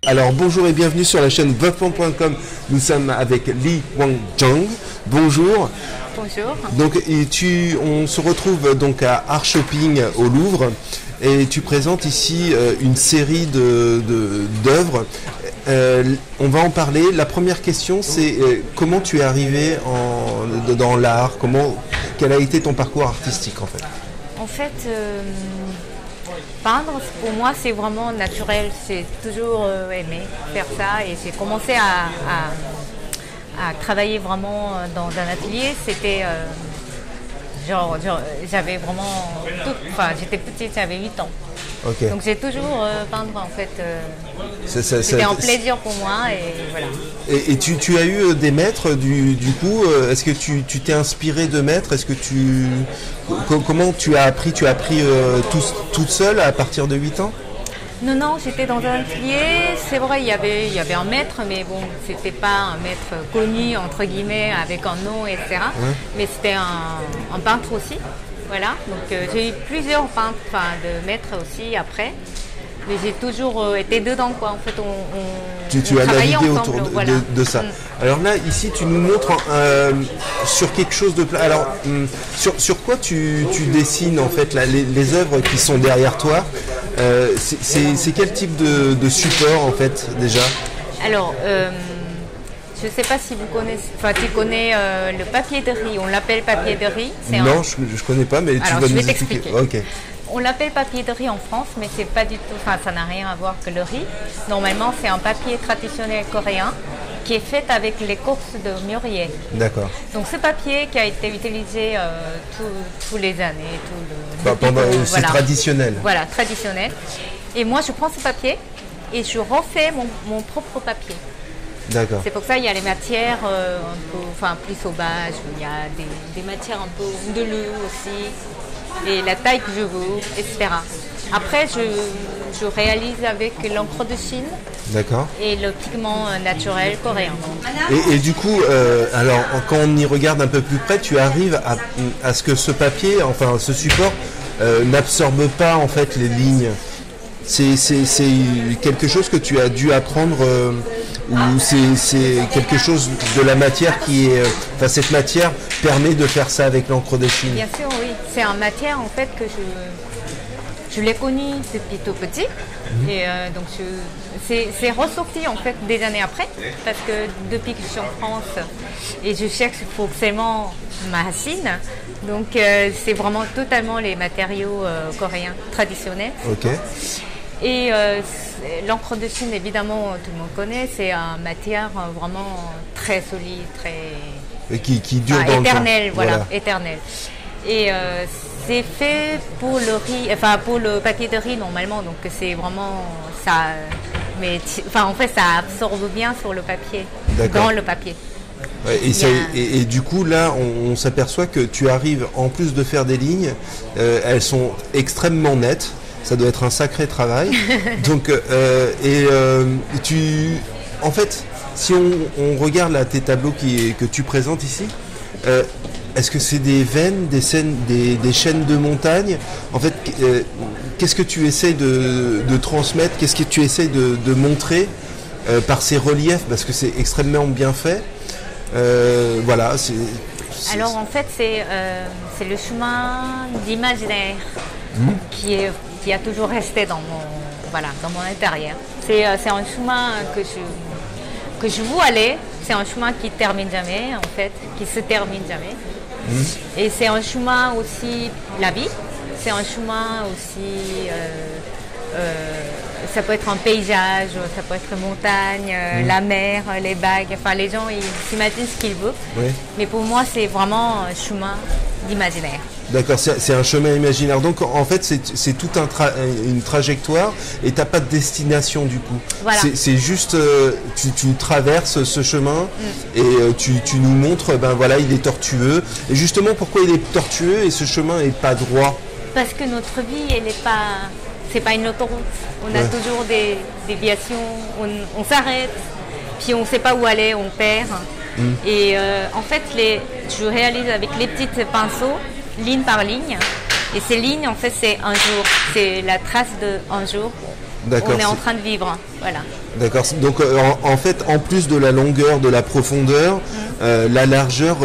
Alors bonjour et bienvenue sur la chaîne veuve.com. Nous sommes avec Li Wangjang. Bonjour. Bonjour. Donc on se retrouve donc à Art Shopping au Louvre et tu présentes ici une série d'œuvres. On va en parler. La première question, c'est comment tu es arrivé dans l'art, quel a été ton parcours artistique en fait? En fait, peindre, pour moi, c'est vraiment naturel. J'ai toujours aimé faire ça et j'ai commencé à travailler vraiment dans un atelier. C'était j'avais vraiment j'étais petite, j'avais 8 ans. Okay. Donc j'ai toujours peindre en fait. C'était un plaisir pour moi et voilà. Et tu as eu des maîtres du coup. Est-ce que tu t'es inspiré de maîtres? Est-ce que comment tu as appris? Tu as appris toute seule à partir de 8 ans? Non, j'étais dans un atelier. C'est vrai, il y avait un maître, mais bon, c'était pas un maître connu entre guillemets avec un nom, etc. Ouais. Mais c'était un peintre aussi. Voilà, donc j'ai eu plusieurs peintres, de maîtres aussi après, mais j'ai toujours été dedans quoi. En fait, tu as navigué ensemble, autour voilà. de ça. Alors là, ici, tu nous montres sur quelque chose de plat. Alors, sur quoi tu dessines en fait les œuvres qui sont derrière toi? C'est quel type de support en fait déjà? Alors. Je ne sais pas si vous connaissez, tu connais le papier de riz, on l'appelle papier de riz. Non, je ne connais pas, mais tu vas nous expliquer. Okay. On l'appelle papier de riz en France, mais c'est pas du tout, ça n'a rien à voir que le riz. Normalement, c'est un papier traditionnel coréen qui est fait avec l'écorce de mûrier. D'accord. Donc ce papier qui a été utilisé tous les années, c'est traditionnel. Voilà, traditionnel. Et moi, je prends ce papier et je refais mon propre papier. D'accord. C'est pour ça qu'il y a les matières plus sauvages, il y a des matières un peu onduleuses aussi, et la taille que je veux, etc. Après, je réalise avec l'encre de Chine. D'accord. Et le pigment naturel coréen. Et du coup, alors quand on y regarde un peu plus près, tu arrives à ce que ce papier, enfin ce support, n'absorbe pas en fait les lignes. C'est quelque chose que tu as dû apprendre ou c'est quelque chose de la matière qui est... cette matière permet de faire ça avec l'encre de Chine? Bien sûr, oui. C'est une matière en fait que je l'ai connue depuis tout petit. Et donc c'est ressorti en fait des années après. Parce que depuis que je suis en France et je cherche forcément ma racine. Donc c'est vraiment totalement les matériaux coréens traditionnels. Ok. Et l'encre de Chine, évidemment, tout le monde connaît, c'est une matière vraiment très solide, très... Et qui dure dans éternelle, le temps. Voilà, éternelle. Et c'est fait pour le riz, pour le papier de riz normalement, donc c'est vraiment ça... Mais en fait, ça absorbe bien sur le papier, dans le papier. Ouais, et du coup, là, on s'aperçoit que tu arrives, en plus de faire des lignes, elles sont extrêmement nettes. Ça doit être un sacré travail. Donc, en fait, si on regarde là tes tableaux que tu présentes ici, est-ce que c'est des veines, des chaînes de montagne? En fait, qu'est-ce que tu essaies de transmettre? Qu'est-ce que tu essaies de montrer par ces reliefs? Parce que c'est extrêmement bien fait. Voilà. Alors, en fait, c'est le chemin d'imaginaire qui a toujours resté dans mon intérieur. C'est un chemin que je veux aller. C'est un chemin qui termine jamais, en fait, qui se termine jamais. Et c'est un chemin aussi, la vie. C'est un chemin aussi, ça peut être un paysage, ça peut être montagne, la mer, les vagues. Les gens, ils s'imaginent ce qu'ils veulent. Oui. Mais pour moi, c'est vraiment un chemin d'imaginaire. D'accord, c'est un chemin imaginaire. Donc en fait, c'est tout une trajectoire et tu n'as pas de destination du coup. Voilà. C'est juste, tu traverses ce chemin et tu nous montres, il est tortueux. Et justement, pourquoi il est tortueux et ce chemin n'est pas droit? Parce que notre vie, c'est pas une autoroute. On a toujours des déviations, on s'arrête, puis on ne sait pas où aller, on perd. Et en fait, je réalise avec les petits pinceaux, ligne par ligne, Et ces lignes, en fait, c'est un jour. C'est la trace d'un jour. D'accord. On est en train de vivre. Voilà. D'accord. Donc en fait, en plus de la longueur, de la profondeur, la largeur,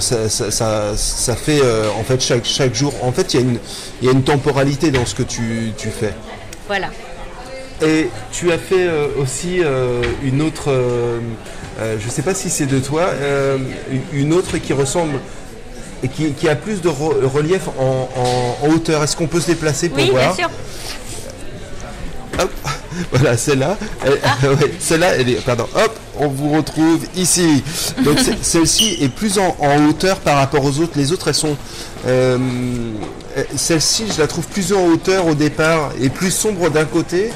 ça fait en fait chaque jour. En fait, il y a une temporalité dans ce que tu fais. Voilà. Et tu as fait aussi une autre, je ne sais pas si c'est de toi, une autre qui ressemble et qui a plus de relief en hauteur. Est-ce qu'on peut se déplacer pour voir? Oui, bien sûr. Hop, voilà, celle-là, ouais, celle-là, elle est, pardon, hop, on vous retrouve ici. Donc celle-ci est plus en hauteur par rapport aux autres. Les autres, elles sont, celle-ci, je la trouve plus en hauteur au départ et plus sombre d'un côté.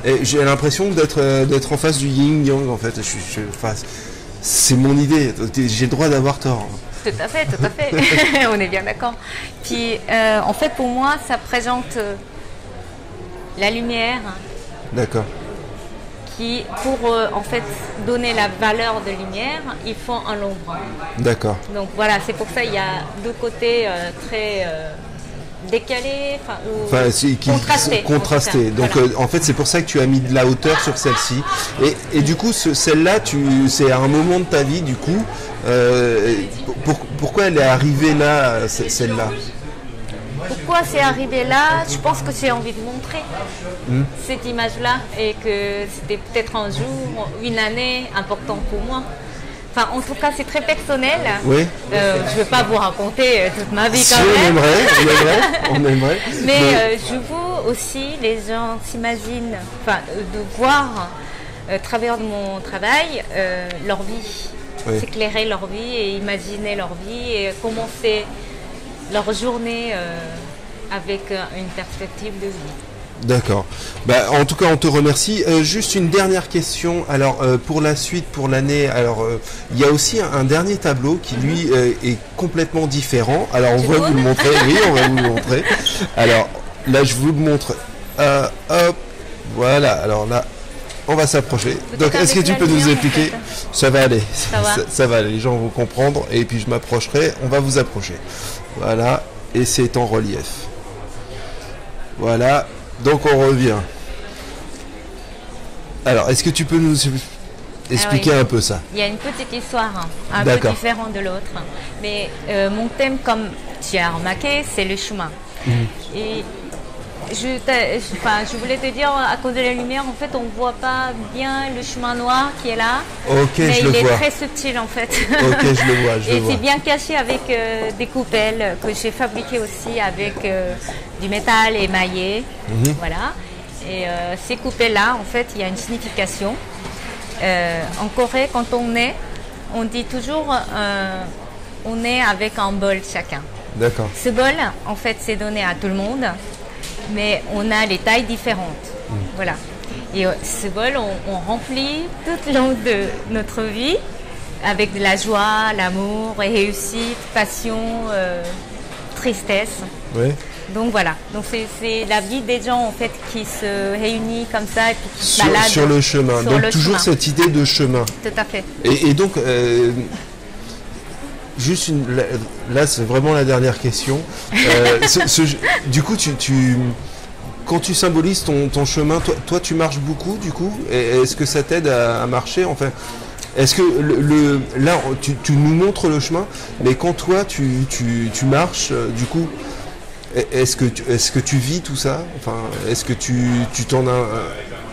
Et j'ai l'impression d'être en face du yin-yang, en fait. C'est mon idée. J'ai le droit d'avoir tort. Tout à fait, tout à fait. On est bien d'accord. Puis, en fait, pour moi, ça présente la lumière. D'accord. Qui, pour en fait donner la valeur de lumière, il faut un l'ombre. D'accord. Donc voilà, c'est pour ça il y a deux côtés très décalés, contrastés. Donc voilà. en fait, c'est pour ça que tu as mis de la hauteur sur celle-ci. Et du coup, celle-là, c'est à un moment de ta vie, du coup. Pourquoi elle est arrivée là, celle-là? Pourquoi c'est arrivé là? Je pense que j'ai envie de montrer cette image-là et que c'était peut-être un jour, une année importante pour moi. Enfin, en tout cas, c'est très personnel. Oui. Je ne vais pas vous raconter toute ma vie si quand même. On aimerait. Mais je veux aussi, les gens s'imaginent, enfin, de voir, à travers de mon travail, leur vie. Oui. S'éclairer leur vie et imaginer leur vie et commencer leur journée avec une perspective de vie. D'accord. Bah, en tout cas, on te remercie. Juste une dernière question. Alors, pour la suite, pour l'année, alors il y a aussi un dernier tableau qui, lui, est complètement différent. Alors, on va vous le montrer. Oui, on va vous le montrer. Alors, là, je vous le montre. Hop. Voilà. Alors là, on va s'approcher. Donc, est-ce que tu peux nous expliquer? Ça va aller. Ça va aller. Les gens vont comprendre. Et puis, je m'approcherai. On va vous approcher. Voilà. Et c'est en relief. Voilà. Donc on revient. Alors, est-ce que tu peux nous expliquer un peu ça? Il y a une petite histoire, un peu différente de l'autre. Mais mon thème, comme tu as remarqué, c'est le chemin. Et je voulais te dire, à cause de la lumière, en fait, on ne voit pas bien le chemin noir qui est là. Ok, mais je le vois. il est très subtil, en fait. Ok, je le vois. Et c'est bien caché avec des coupelles que j'ai fabriquées aussi avec du métal émaillé. Voilà. Et ces coupelles-là, en fait, il y a une signification. En Corée, quand on naît, on dit toujours on est avec un bol chacun. D'accord. Ce bol, en fait, c'est donné à tout le monde. Mais on a les tailles différentes. Voilà. Et ce bol, on remplit tout le long de notre vie avec de la joie, l'amour, réussite, passion, tristesse. Oui. Donc voilà. Donc c'est la vie des gens en fait qui se réunit comme ça et puis qui se baladent sur le chemin. Sur donc le toujours chemin. Cette idée de chemin. Tout à fait. Et donc. Juste là, c'est vraiment la dernière question. Du coup, quand tu symbolises ton chemin, toi, tu marches beaucoup, du coup. Est-ce que ça t'aide à marcher? Enfin, est-ce que là, tu nous montres le chemin, mais quand toi, tu marches, du coup, est-ce que tu vis tout ça? Enfin, est-ce que tu t'en as?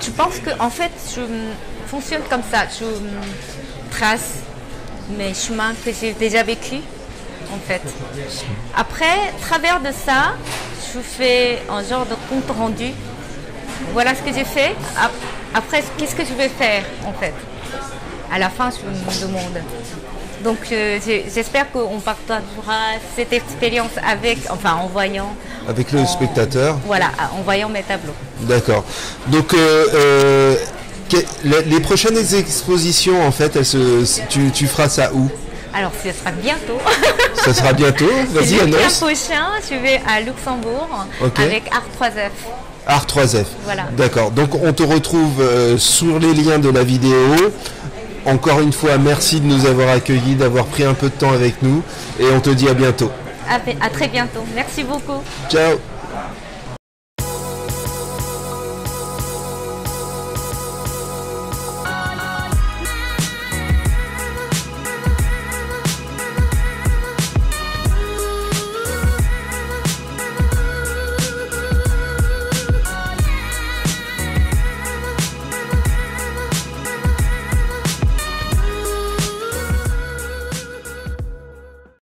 Je pense que en fait, je fonctionne comme ça. Je trace mes chemins que j'ai déjà vécu, en fait. Après, à travers de ça, je fais un genre de compte rendu. Voilà ce que j'ai fait. Après, qu'est-ce que je vais faire, en fait? À la fin, je me demande. Donc, j'espère qu'on partagera cette expérience en voyant. Avec le spectateur. Voilà, en voyant mes tableaux. D'accord. Donc, les prochaines expositions, en fait, tu feras ça où? Alors, ce sera bientôt. Ça sera bientôt. Vas-y, annonce. Le prochain, je vais à Luxembourg avec Art 3F. Art 3F. Voilà. D'accord. Donc, on te retrouve sur les liens de la vidéo. Encore une fois, merci de nous avoir accueillis, d'avoir pris un peu de temps avec nous. Et on te dit à bientôt. À très bientôt. Merci beaucoup. Ciao.